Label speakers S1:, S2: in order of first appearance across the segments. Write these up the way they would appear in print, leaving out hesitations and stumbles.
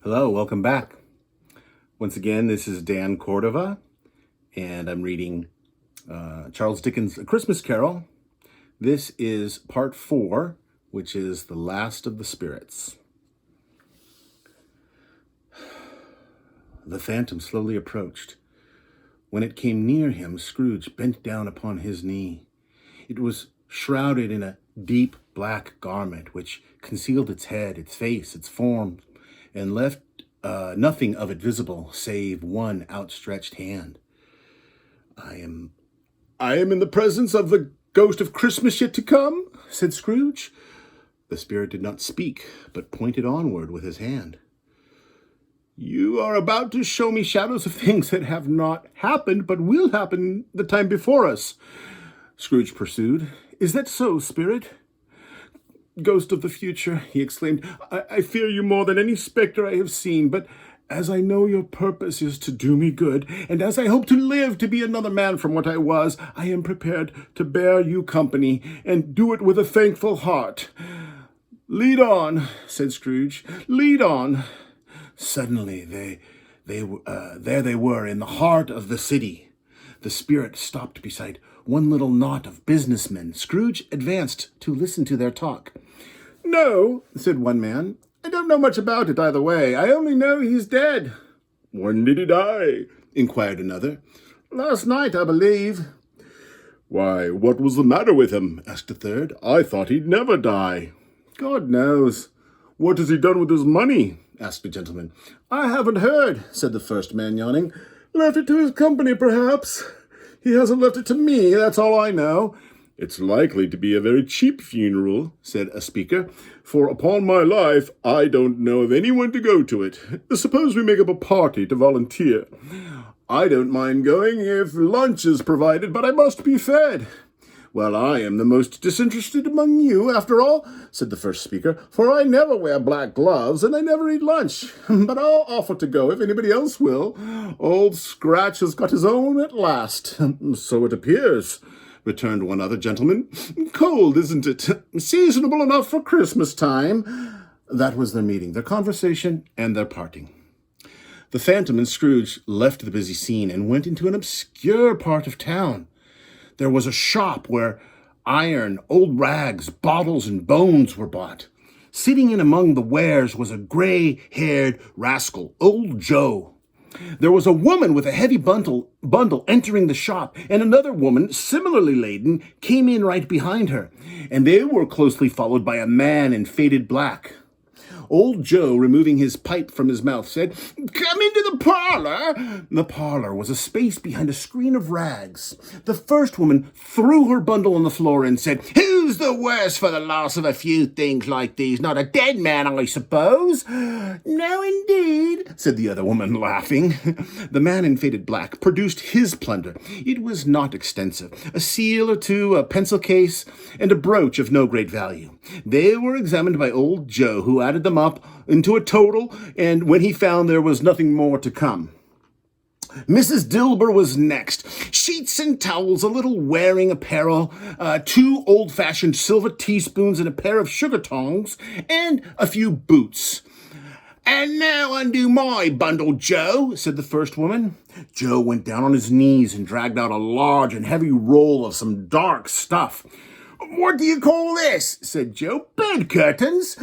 S1: Hello, welcome back. Once again, this is Dan Cordova, and I'm reading Charles Dickens' A Christmas Carol. This is part 4, which is The Last of the Spirits. The phantom slowly approached. When it came near him, Scrooge bent down upon his knee. It was shrouded in a deep black garment which concealed its head, its face, its form, and left nothing of it visible save one outstretched hand. I am in the presence of the ghost of Christmas yet to come, said Scrooge. The spirit did not speak, but pointed onward with his hand. You are about to show me shadows of things that have not happened, but will happen the time before us, Scrooge pursued. Is that so, spirit? Ghost of the future, he exclaimed, I fear you more than any spectre I have seen, but as I know your purpose is to do me good, and as I hope to live to be another man from what I was, I am prepared to bear you company, and do it with a thankful heart. Lead on, said Scrooge, lead on. Suddenly there they were in the heart of the city. The spirit stopped beside one little knot of businessmen. Scrooge advanced to listen to their talk. No, said one man, I don't know much about it either way. I only know he's dead. When did he die? Inquired another. Last night, I believe. Why, what was the matter with him? Asked a third. I thought he'd never die. God knows. What has he done with his money? Asked a gentleman. I haven't heard, said the first man, yawning. Left it to his company, perhaps. He hasn't left it to me, that's all I know. It's likely to be a very cheap funeral, said a speaker, for upon my life I don't know of anyone to go to it. Suppose we make up a party to volunteer. I don't mind going if lunch is provided, but I must be fed. Well, I am the most disinterested among you, after all, said the first speaker, for I never wear black gloves and I never eat lunch. But I'll offer to go if anybody else will. Old Scratch has got his own at last. So it appears, returned one other gentleman. Cold, isn't it? Seasonable enough for Christmas time. That was their meeting, their conversation, and their parting. The phantom and Scrooge left the busy scene and went into an obscure part of town. There was a shop where iron, old rags, bottles, and bones were bought. Sitting in among the wares was a gray-haired rascal, Old Joe. There was a woman with a heavy bundle entering the shop, and another woman, similarly laden, came in right behind her, and they were closely followed by a man in faded black. Old Joe, removing his pipe from his mouth, said, Come into the parlor. The parlor was a space behind a screen of rags. The first woman threw her bundle on the floor and said, Who's the worse for the loss of a few things like these? Not a dead man, I suppose? No, indeed, said the other woman, laughing. The man in faded black produced his plunder. It was not extensive. A seal or two, a pencil case, and a brooch of no great value. They were examined by Old Joe, who added them up into a total, and when he found there was nothing more to come. Mrs. Dilber was next. Sheets and towels, a little wearing apparel, 2 old-fashioned silver teaspoons and a pair of sugar tongs, and a few boots. And now undo my bundle, Joe, said the first woman. Joe went down on his knees and dragged out a large and heavy roll of some dark stuff. What do you call this? Said Joe. Bed curtains.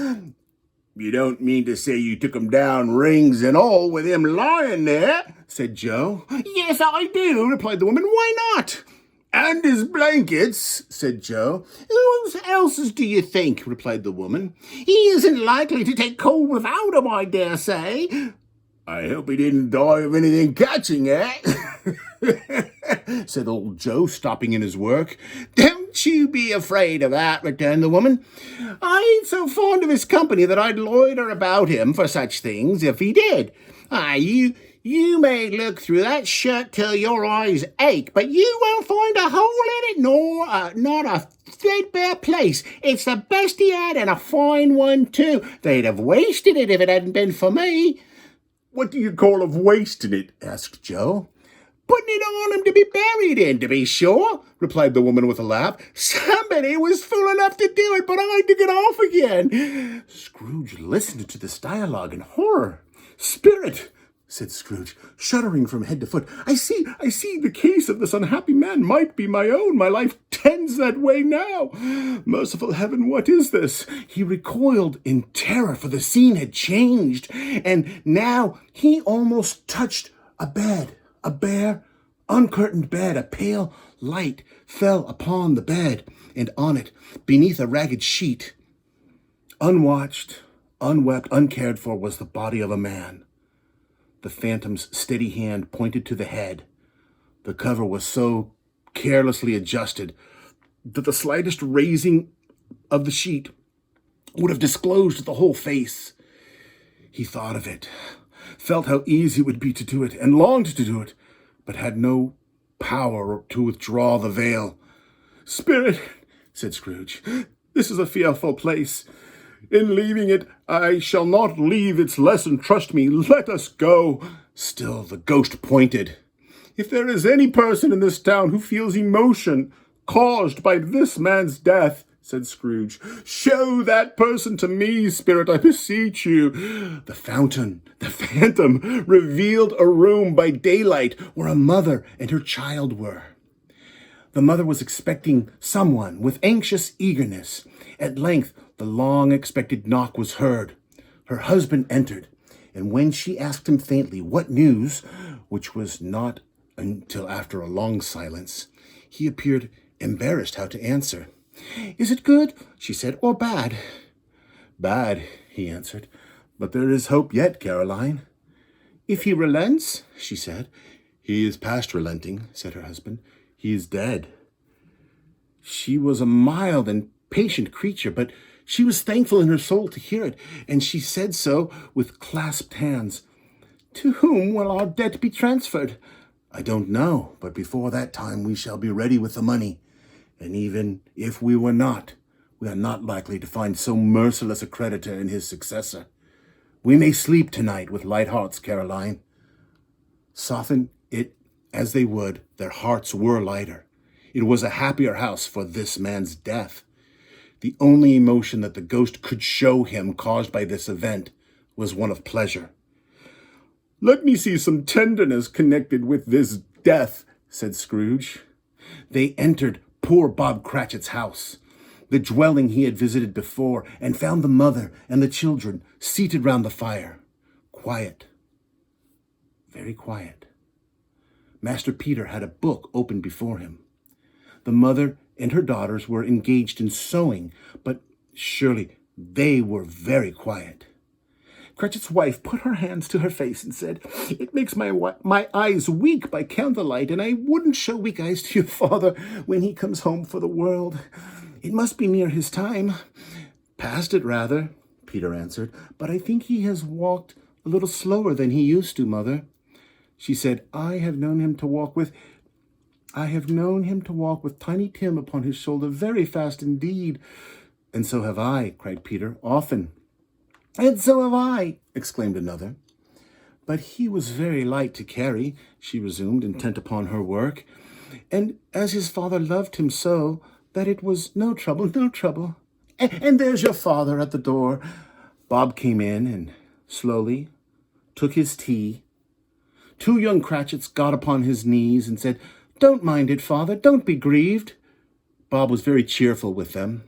S1: You don't mean to say you took 'em down, rings and all, with him lying there, said Joe. Yes, I do, replied the woman. Why not? And his blankets, said Joe. Whose else's do you think, replied the woman. He isn't likely to take cold without 'em, I dare say. I hope he didn't die of anything catching, eh? said Old Joe, stopping in his work. Don't you be afraid of that, returned the woman. I ain't so fond of his company that I'd loiter about him for such things if he did. You may look through that shirt till your eyes ache, but you won't find a hole in it, nor not a threadbare place. It's the best he had, and a fine one, too. They'd have wasted it if it hadn't been for me. What do you call of wasting it? Asked Joe. Putting it on him to be buried in, to be sure, replied the woman with a laugh. Somebody was fool enough to do it, but I took it off again. Scrooge listened to this dialogue in horror. Spirit, said Scrooge, shuddering from head to foot. I see the case of this unhappy man might be my own. My life tends that way now. Merciful heaven, what is this? He recoiled in terror, for the scene had changed, and now he almost touched a bed, a bare, uncurtained bed. A pale light fell upon the bed, and on it, beneath a ragged sheet, unwatched, unwept, uncared for, was the body of a man. The phantom's steady hand pointed to the head. The cover was so carelessly adjusted that the slightest raising of the sheet would have disclosed the whole face. He thought of it, felt how easy it would be to do it, and longed to do it, but had no power to withdraw the veil. Spirit, said Scrooge, this is a fearful place. In leaving it, I shall not leave its lesson. Trust me, let us go. Still the ghost pointed. If there is any person in this town who feels emotion caused by this man's death, said Scrooge, show that person to me, Spirit, I beseech you. The phantom, revealed a room by daylight where a mother and her child were. The mother was expecting someone with anxious eagerness. At length, the long-expected knock was heard. Her husband entered, and when she asked him faintly what news, which was not until after a long silence, he appeared embarrassed how to answer. Is it good, she said, or bad? Bad, he answered, but there is hope yet, Caroline. If he relents, she said. He is past relenting, said her husband. He is dead. She was a mild and patient creature, but she was thankful in her soul to hear it, and she said so with clasped hands. To whom will our debt be transferred? I don't know, but before that time we shall be ready with the money. And even if we were not, we are not likely to find so merciless a creditor in his successor. We may sleep tonight with light hearts, Caroline. Soften it as they would, their hearts were lighter. It was a happier house for this man's death. The only emotion that the ghost could show him caused by this event was one of pleasure. Let me see some tenderness connected with this death, said Scrooge. They entered poor Bob Cratchit's house, the dwelling he had visited before, and found the mother and the children seated round the fire. Quiet. Very quiet. Master Peter had a book open before him. The mother and her daughters were engaged in sewing, but surely they were very quiet. Cratchit's wife put her hands to her face and said, It makes my eyes weak by candlelight, and I wouldn't show weak eyes to your father when he comes home for the world. It must be near his time. Past it, rather, Peter answered, but I think he has walked a little slower than he used to, Mother. She said, I have known him to walk with Tiny Tim upon his shoulder very fast indeed. And so have I, cried Peter, often. And so have I, exclaimed another. But he was very light to carry, she resumed, intent upon her work, and as his father loved him so, that it was no trouble. And there's your father at the door. Bob came in and slowly took his tea. Two young Cratchits got upon his knees and said, Don't mind it, father, don't be grieved. Bob was very cheerful with them.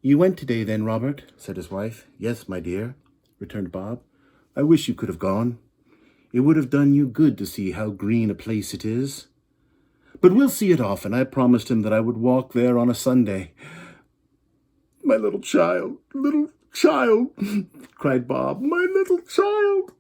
S1: You went today then, Robert, said his wife. Yes, my dear, returned Bob. I wish you could have gone. It would have done you good to see how green a place it is. But we'll see it often. I promised him that I would walk there on a Sunday. My little child, cried Bob, my little child.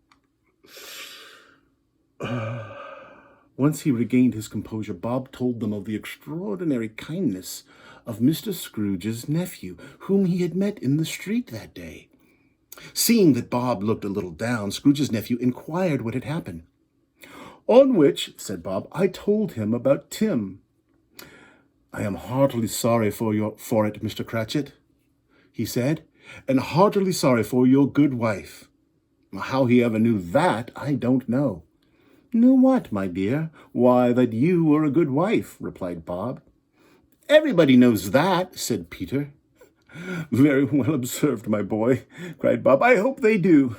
S1: Once he regained his composure, Bob told them of the extraordinary kindness of Mr. Scrooge's nephew, whom he had met in the street that day. Seeing that Bob looked a little down, Scrooge's nephew inquired what had happened. On which, said Bob, I told him about Tim. I am heartily sorry for it, Mr. Cratchit, he said, and heartily sorry for your good wife. How he ever knew that, I don't know. Knew what, my dear? Why, that you were a good wife, replied Bob. Everybody knows that, said Peter. Very well observed, my boy, cried Bob. I hope they do.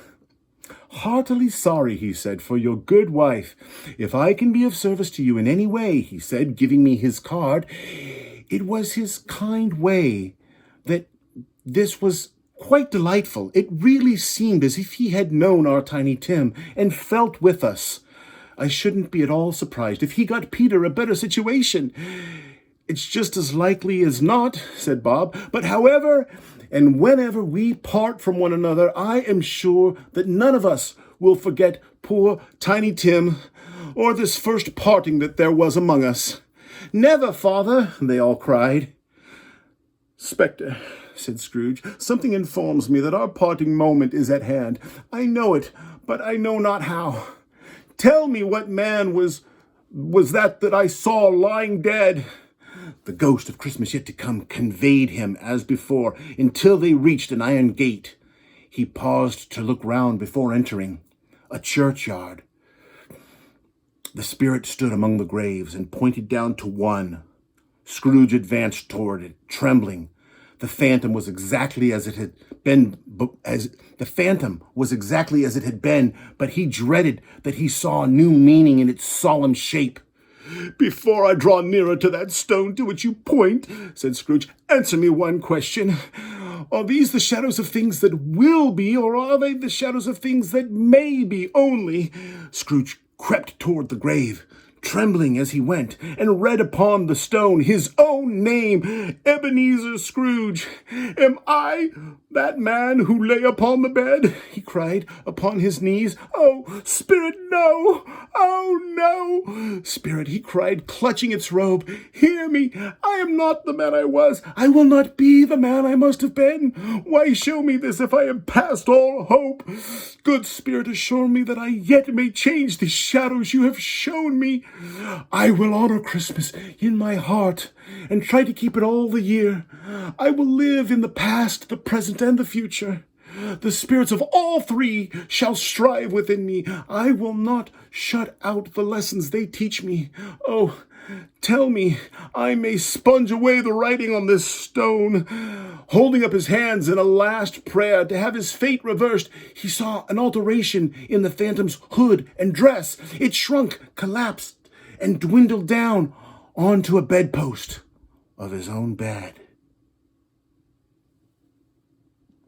S1: "Heartily sorry," he said, "for your good wife. If I can be of service to you in any way," he said, giving me his card. It was his kind way that this was quite delightful. It really seemed as if he had known our Tiny Tim and felt with us. I shouldn't be at all surprised if he got Peter a better situation. "It's just as likely as not," said Bob. "But however and whenever we part from one another, I am sure that none of us will forget poor Tiny Tim or this first parting that there was among us." "Never, father," they all cried. "Spectre," said Scrooge, "something informs me that our parting moment is at hand. I know it, but I know not how. Tell me what man was that I saw lying dead?" The ghost of Christmas yet to come conveyed him as before until they reached an iron gate. He paused to look round before entering. A churchyard. The spirit stood among the graves and pointed down to one. Scrooge advanced toward it, trembling. The phantom was exactly as it had been, but he dreaded that he saw a new meaning in its solemn shape. "Before I draw nearer to that stone to which you point," said Scrooge, "answer me one question. Are these the shadows of things that will be, or are they the shadows of things that may be only?" Scrooge crept toward the grave, trembling as he went, and read upon the stone his own name, Ebenezer Scrooge. "Am I that man who lay upon the bed?" he cried, upon his knees. "Oh, Spirit, no! Oh, no! Spirit," he cried, clutching its robe, "hear me! I am not the man I was. I will not be the man I must have been. Why show me this if I am past all hope? Good Spirit, assure me that I yet may change the shadows you have shown me. I will honor Christmas in my heart and try to keep it all the year. I will live in the past, the present, and the future. The spirits of all three shall strive within me. I will not shut out the lessons they teach me. Oh, tell me I may sponge away the writing on this stone." Holding up his hands in a last prayer to have his fate reversed, he saw an alteration in the phantom's hood and dress. It shrunk, collapsed, and dwindled down onto a bedpost of his own bed.